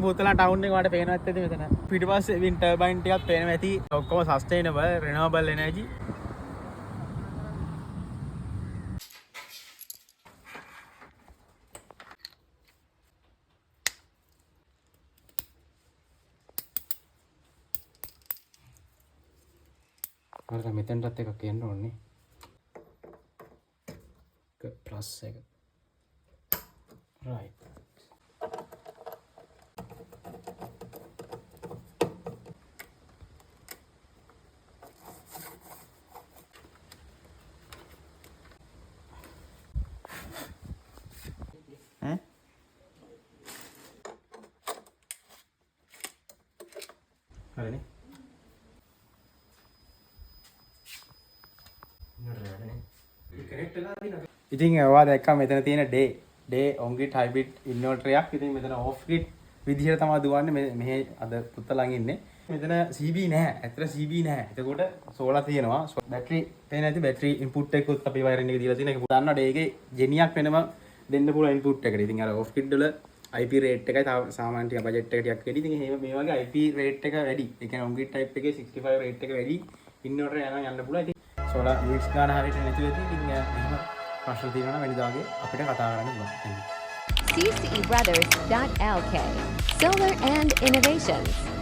පුතලා town එක වලට පේනවත් ඇති මෙතන. පිටිපස්සේ වින් ටර්බයින් ටිකක් පේනවා ඇති. ඔක්කොම සස්ටේනබල් රිනවබල් එනර්ජි. අර මෙතනටත් එකක් කියන්න ඕනේ. ප්ලස් එක. right. හරිනේ. ඉතින් ඔයා දැක්කා මෙතන තියෙන day on grid hybrid inverter එකක්. ඉතින් මෙතන ඕෆ් ග්‍රිඩ් විදිහට තමයි දුවන්නේ. මෙහෙ අද පුත්තලන් ඉන්නේ. මෙතන CB නැහැ. ඇත්තට CB නැහැ. එතකොට සෝලාර් තියෙනවා. බැටරි පේන ඇති බැටරි ඉන්පුට් එකකුත් අපි වයරින් එක දීලා තියෙන එක. දන්නවා ඒකේ ජෙනියක් වෙනම දෙන්න පුළුවන් ඉන්පුට් එකට. ඉතින් අර ඕෆ් ග්‍රිඩ් වල IP රේට් එකයි තව සාමාන්‍ය ටික බජට් එක ටිකක් වැඩි. ඉතින් එහෙම මේ වගේ IP රේට් එක වැඩි. ඒ කියන්නේ ඔන් ග්‍රිඩ් ටයිප් එකේ 65 රේට් එක වැඩි. ඉන්වර්ටර් යන්න පුළුවන්. ඉතින් සෝලාර් යුනිට්ස් ගන්න හරියට නැති වෙති. ඉතින් එහෙම ප්‍රශ්න තියෙනවා නම් වෙනදා වගේ අපිට කතා කරන්න පුළුවන්. ccebrothers.lk Solar and Innovations.